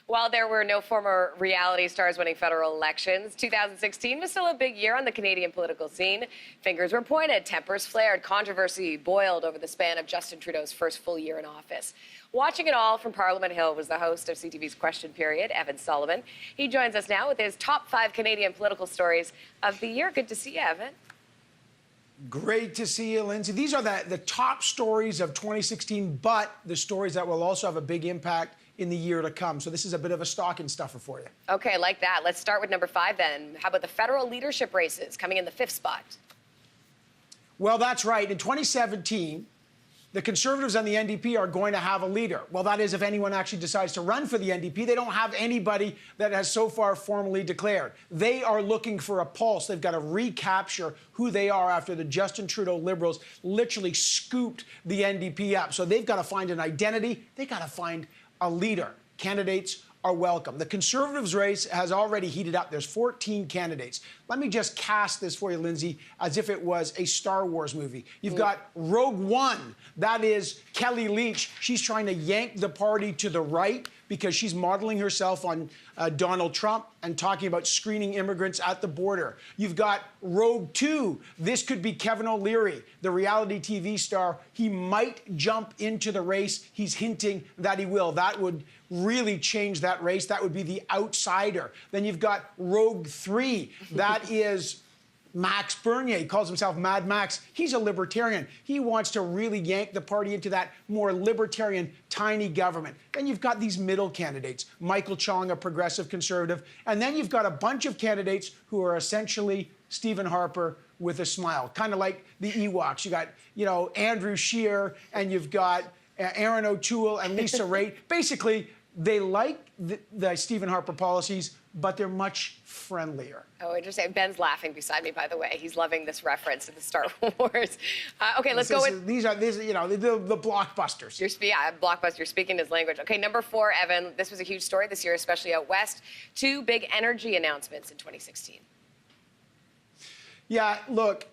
While there were no former reality stars winning federal elections, 2016 was still a big year on the Canadian political scene. Fingers were pointed, tempers flared, controversy boiled over the span of Justin Trudeau's first full year in office. Watching it all from Parliament Hill was the host of CTV's Question Period, Evan Sullivan. He joins us now with his top 5 Canadian political stories of the year. Good to see you, Evan. Great to see you, Lindsey. These are the top stories of 2016, but the stories that will also have a big impact in the year to come. So this is a bit of a stocking stuffer for you. Okay, like that. Let's start with number 5 then. How about the federal leadership races coming in the 5th spot? Well, that's right. In 2017, the Conservatives and the NDP are going to have a leader. Well, that is if anyone actually decides to run for the NDP. They don't have anybody that has so far formally declared. They are looking for a pulse. They've got to recapture who they are after the Justin Trudeau Liberals literally scooped the NDP up. So they've got to find an identity. They've got to find a leader. Candidates are welcome. The Conservatives race has already heated up. There's 14 candidates. Let me just cast this for you, Lindsey, as if it was a Star Wars movie. You've got Rogue One. That is Kelly Leitch. She's trying to yank the party to the right because she's modeling herself on Donald Trump and talking about screening immigrants at the border. You've got Rogue 2. This could be Kevin O'Leary, the reality TV star. He might jump into the race. He's hinting that he will. That would really change that race. That would be the outsider. Then you've got Rogue 3. That is Max Bernier. He calls himself Mad Max. He's a libertarian. He wants to really yank the party into that more libertarian, tiny government. Then you've got these middle candidates. Michael Chong, a progressive conservative. And then you've got a bunch of candidates who are essentially Stephen Harper with a smile, kind of like the Ewoks. You got, Andrew Scheer, and you've got Aaron O'Toole and Lisa Raitt. Basically, they like the Stephen Harper policies, but they're much friendlier. Oh, interesting. Ben's laughing beside me, by the way. He's loving this reference to the Star Wars. Okay, let's go with... These are the blockbusters. Blockbuster. You're speaking his language. Okay, number 4, Evan. This was a huge story this year, especially out west. 2 big energy announcements in 2016. Yeah, look,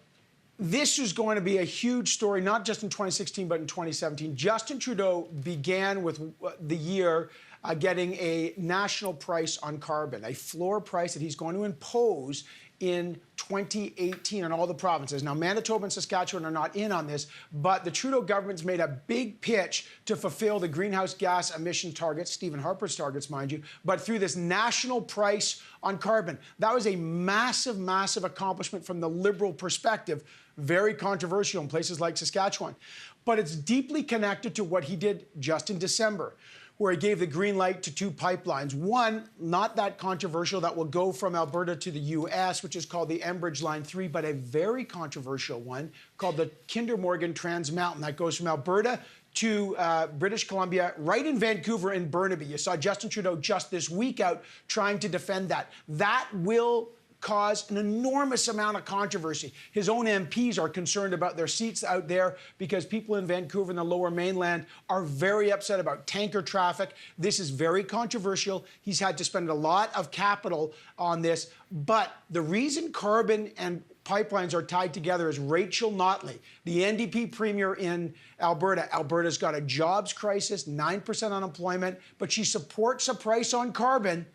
this is going to be a huge story, not just in 2016, but in 2017. Justin Trudeau began with the year getting a national price on carbon, a floor price that he's going to impose in 2018 on all the provinces. Now, Manitoba and Saskatchewan are not in on this, but the Trudeau government's made a big pitch to fulfill the greenhouse gas emission targets, Stephen Harper's targets, mind you, but through this national price on carbon. That was a massive, massive accomplishment from the Liberal perspective, very controversial in places like Saskatchewan. But it's deeply connected to what he did just in December, where he gave the green light to 2 pipelines. One, not that controversial, that will go from Alberta to the U.S., which is called the Enbridge Line 3, but a very controversial one called the Kinder Morgan Trans Mountain. That goes from Alberta to British Columbia, right in Vancouver and Burnaby. You saw Justin Trudeau just this week out trying to defend that. That will cause an enormous amount of controversy. His own MPs are concerned about their seats out there because people in Vancouver and the Lower Mainland are very upset about tanker traffic. This is very controversial. He's had to spend a lot of capital on this. But the reason carbon and pipelines are tied together is Rachel Notley, the NDP premier in Alberta. Alberta's got a jobs crisis, 9% unemployment, but she supports a price on carbon,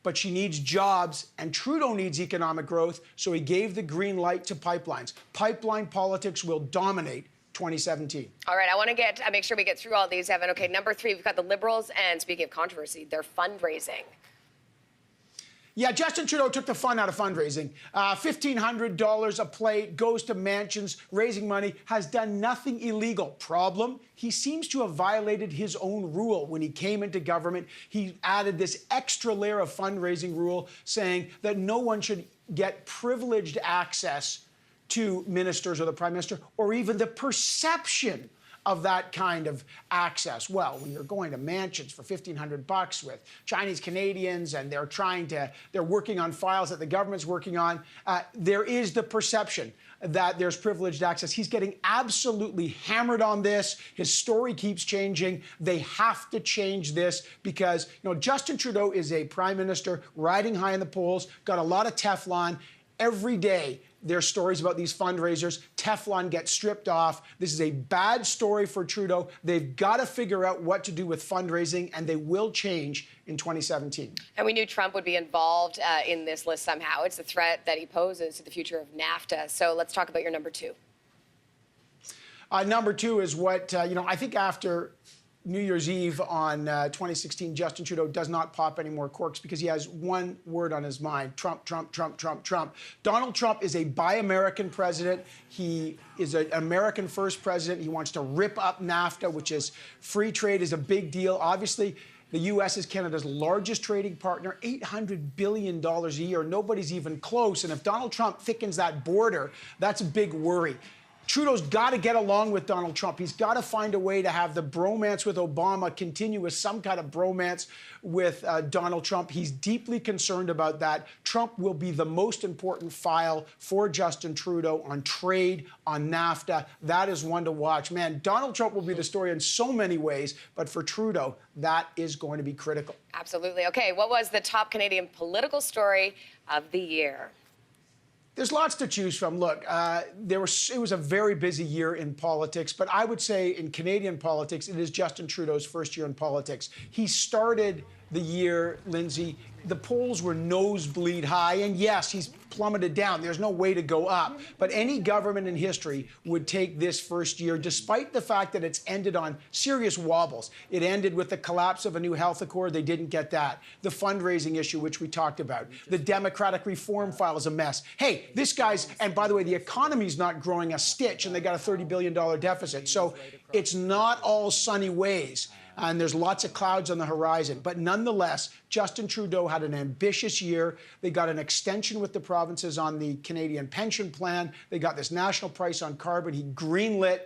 but she needs jobs, and Trudeau needs economic growth, so he gave the green light to pipelines. Pipeline politics will dominate 2017. All right, I want to make sure we get through all these, Evan. Okay, number 3, we've got the Liberals, and speaking of controversy, they're fundraising. Yeah, Justin Trudeau took the fun out of fundraising. $1,500 a plate, goes to mansions, raising money, has done nothing illegal. Problem, he seems to have violated his own rule. When he came into government, he added this extra layer of fundraising rule saying that no one should get privileged access to ministers or the Prime Minister, or even the perception of that kind of access. Well, when you're going to mansions for $1,500 with Chinese Canadians and they're working on files that the government's working on, there is the perception that there's privileged access. He's getting absolutely hammered on this. His story keeps changing. They have to change this because, Justin Trudeau is a prime minister riding high in the polls, got a lot of Teflon. Every day, there's stories about these fundraisers. Teflon gets stripped off. This is a bad story for Trudeau. They've got to figure out what to do with fundraising, and they will change in 2017. And we knew Trump would be involved in this list somehow. It's the threat that he poses to the future of NAFTA. So let's talk about your number two. Number two is what, I think after New Year's Eve on 2016, Justin Trudeau does not pop any more corks because he has one word on his mind: Trump, Trump, Trump, Trump, Trump. Donald Trump is a buy American president. He is an American first president. He wants to rip up NAFTA, which is free trade is a big deal. Obviously, the U.S. is Canada's largest trading partner, $800 billion a year. Nobody's even close. And if Donald Trump thickens that border, that's a big worry. Trudeau's got to get along with Donald Trump. He's got to find a way to have the bromance with Obama continue with some kind of bromance with Donald Trump. He's deeply concerned about that. Trump will be the most important file for Justin Trudeau on trade, on NAFTA. That is one to watch. Man, Donald Trump will be the story in so many ways, but for Trudeau, that is going to be critical. Absolutely. Okay, what was the top Canadian political story of the year? There's lots to choose from. Look, it was a very busy year in politics, but I would say in Canadian politics, it is Justin Trudeau's first year in politics. He started the year, Lindsey, the polls were nosebleed high, and yes, he's plummeted down. There's no way to go up. But any government in history would take this first year, despite the fact that it's ended on serious wobbles. It ended with the collapse of a new health accord. They didn't get that. The fundraising issue, which we talked about. The democratic reform file is a mess. Hey, this guy's, and by the way, the economy's not growing a stitch, and they got a $30 billion deficit. So it's not all sunny ways. And there's lots of clouds on the horizon. But nonetheless, Justin Trudeau had an ambitious year. They got an extension with the provinces on the Canadian pension plan. They got this national price on carbon. He greenlit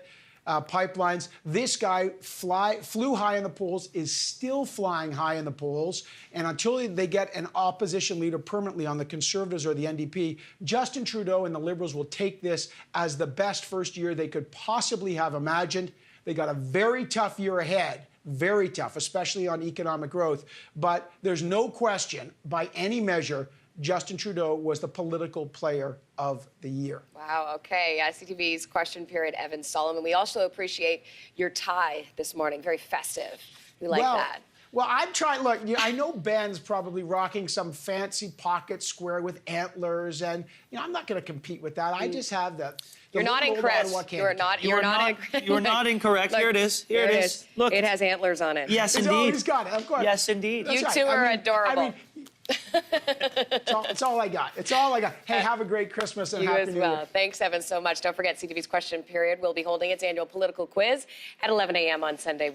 pipelines. This guy flew high in the polls, is still flying high in the polls. And until they get an opposition leader permanently on the Conservatives or the NDP, Justin Trudeau and the Liberals will take this as the best first year they could possibly have imagined. They got a very tough year ahead. Very tough, especially on economic growth. But there's no question, by any measure, Justin Trudeau was the political player of the year. Wow, okay. CTV's question period, Evan Solomon. We also appreciate your tie this morning. Very festive. We like that. Well, I'm trying, look, I know Ben's probably rocking some fancy pocket square with antlers, and, I'm not going to compete with that. I just have the You're not incorrect. You're not incorrect. Here it is. Here it is. Look. It has antlers on it. Yes, He's indeed. got it, of course. Yes, indeed. You two are adorable. It's all I got. It's all I got. Hey, have a great Christmas and Happy New Year. Thanks, Evan, so much. Don't forget, CTV's question period will be holding its annual political quiz at 11 a.m. on Sunday.